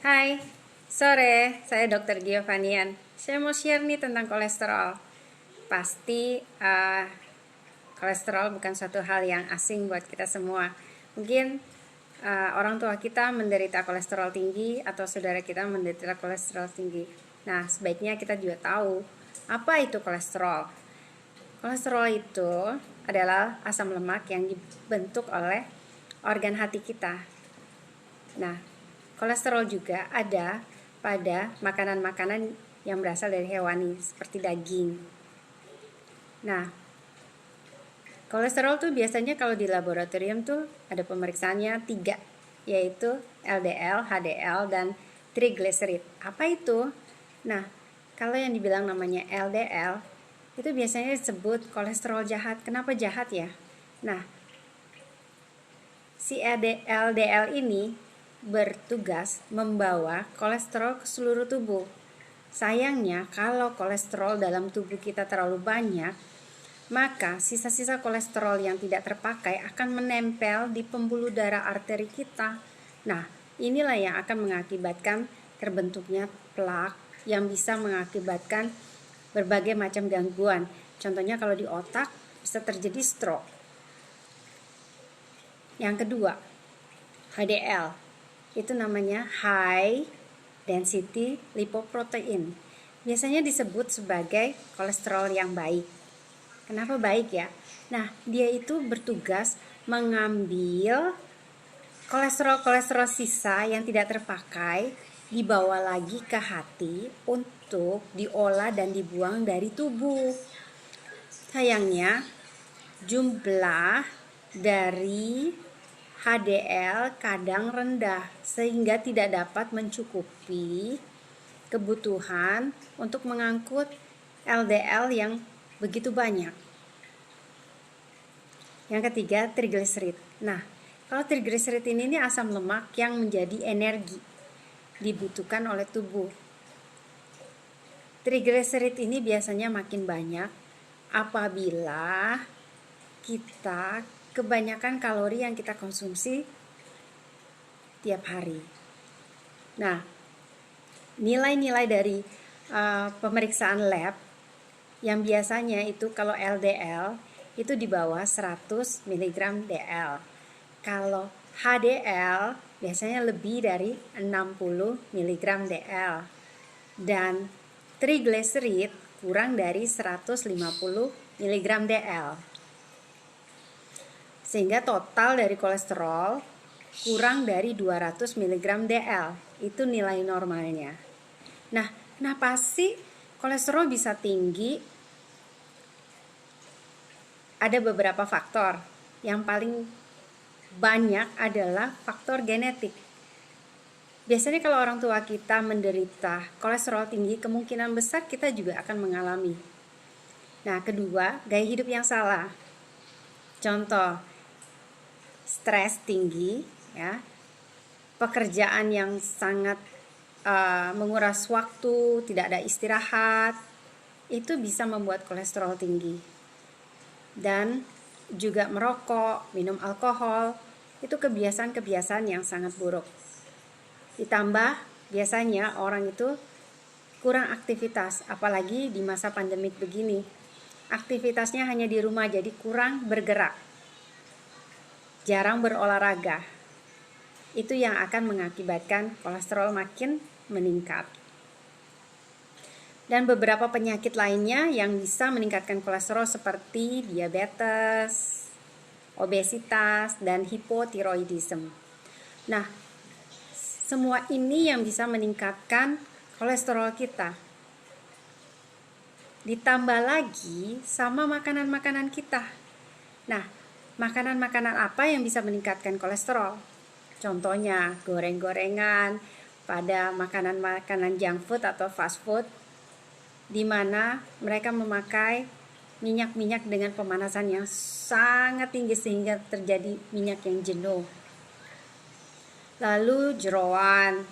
Hai, sore, saya Dr. Giovanian. Saya mau share nih tentang kolesterol. Pasti kolesterol bukan suatu hal yang asing buat kita semua. Mungkin orang tua kita menderita kolesterol tinggi atau saudara kita menderita kolesterol tinggi. Nah, sebaiknya kita juga tahu apa itu kolesterol. Kolesterol itu adalah asam lemak yang dibentuk oleh organ hati kita. Nah, kolesterol juga ada pada makanan-makanan yang berasal dari hewani seperti daging. Nah, kolesterol tuh biasanya kalau di laboratorium tuh ada pemeriksaannya 3, yaitu LDL, HDL, dan triglycerid. Apa itu? Nah, kalau yang dibilang namanya LDL, itu biasanya disebut kolesterol jahat. Kenapa jahat ya? Nah, si LDL ini bertugas membawa kolesterol ke seluruh tubuh. Sayangnya, kalau kolesterol dalam tubuh kita terlalu banyak, maka sisa-sisa kolesterol yang tidak terpakai akan menempel di pembuluh darah arteri kita. Nah, inilah yang akan mengakibatkan terbentuknya plak yang bisa mengakibatkan berbagai macam gangguan. Contohnya kalau di otak bisa terjadi stroke. Yang kedua, HDL. Itu namanya high density lipoprotein. Biasanya disebut sebagai kolesterol yang baik. Kenapa baik ya? Nah, dia itu bertugas mengambil kolesterol-kolesterol sisa yang tidak terpakai, dibawa lagi ke hati untuk diolah dan dibuang dari tubuh. Sayangnya, jumlah dari HDL kadang rendah sehingga tidak dapat mencukupi kebutuhan untuk mengangkut LDL yang begitu banyak. Yang ketiga, triglycerid. Nah, kalau triglycerid ini asam lemak yang menjadi energi dibutuhkan oleh tubuh. Triglycerid ini biasanya makin banyak apabila kita kebanyakan kalori yang kita konsumsi tiap hari. Nah, nilai-nilai dari pemeriksaan lab yang biasanya itu kalau LDL itu di bawah 100 mg DL. Kalau HDL biasanya lebih dari 60 mg DL. Dan triglycerid kurang dari 150 mg DL. Sehingga total dari kolesterol kurang dari 200 mg DL. Itu nilai normalnya. Nah, kenapa sih kolesterol bisa tinggi? Ada beberapa faktor. Yang paling banyak adalah faktor genetik. Biasanya kalau orang tua kita menderita kolesterol tinggi, kemungkinan besar kita juga akan mengalami. Nah, kedua, gaya hidup yang salah. Contoh, stres tinggi, ya, pekerjaan yang sangat menguras waktu, tidak ada istirahat, itu bisa membuat kolesterol tinggi. Dan juga merokok, minum alkohol, itu kebiasaan-kebiasaan yang sangat buruk. Ditambah biasanya orang itu kurang aktivitas, apalagi di masa pandemik begini. Aktivitasnya hanya di rumah, jadi kurang bergerak, jarang berolahraga. Itu yang akan mengakibatkan kolesterol makin meningkat. Dan beberapa penyakit lainnya yang bisa meningkatkan kolesterol seperti diabetes, obesitas, dan hipotiroidisme. Nah, semua ini yang bisa meningkatkan kolesterol kita. Ditambah lagi sama makanan-makanan kita. Nah, makanan-makanan apa yang bisa meningkatkan kolesterol? Contohnya goreng-gorengan, pada makanan-makanan junk food atau fast food, di mana mereka memakai minyak-minyak dengan pemanasan yang sangat tinggi sehingga terjadi minyak yang jenuh. Lalu jeroan,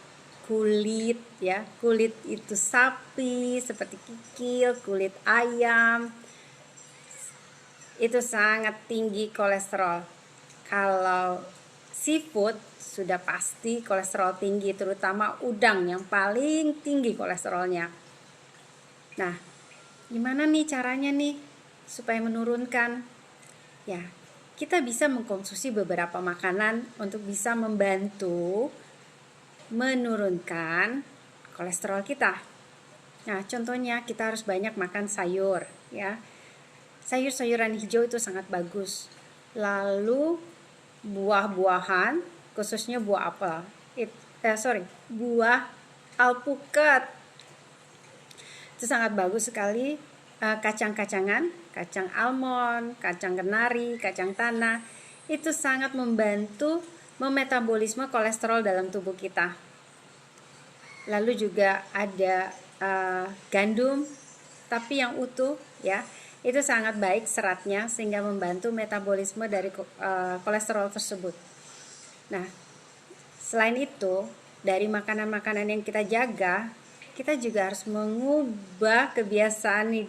kulit, ya, kulit itu sapi seperti kikil, kulit ayam, itu sangat tinggi kolesterol. Kalau seafood sudah pasti kolesterol tinggi, terutama udang yang paling tinggi kolesterolnya. Nah, gimana nih caranya nih supaya menurunkan? Ya, kita bisa mengkonsumsi beberapa makanan untuk bisa membantu menurunkan kolesterol kita. Nah, contohnya kita harus banyak makan sayur, ya. Sayur-sayuran hijau itu sangat bagus. Lalu buah-buahan, khususnya buah apel. Buah alpukat. Itu sangat bagus sekali. Kacang-kacangan, kacang almond, kacang kenari, kacang tanah, itu sangat membantu memetabolisme kolesterol dalam tubuh kita. Lalu juga ada gandum, tapi yang utuh, ya. Itu sangat baik seratnya sehingga membantu metabolisme dari kolesterol tersebut. Nah, selain itu, dari makanan-makanan yang kita jaga, kita juga harus mengubah kebiasaan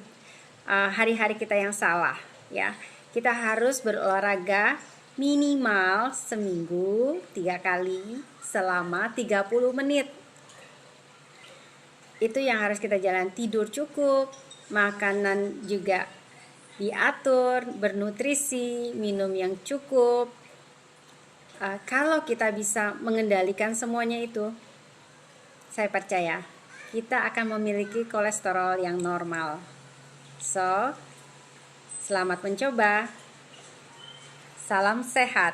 hari-hari kita yang salah, ya. Kita harus berolahraga minimal seminggu 3 kali selama 30 menit. Itu yang harus kita jalan. Tidur cukup, makanan juga diatur, bernutrisi, minum yang cukup. Kalau kita bisa mengendalikan semuanya itu, saya percaya kita akan memiliki kolesterol yang normal. So, selamat mencoba. Salam sehat.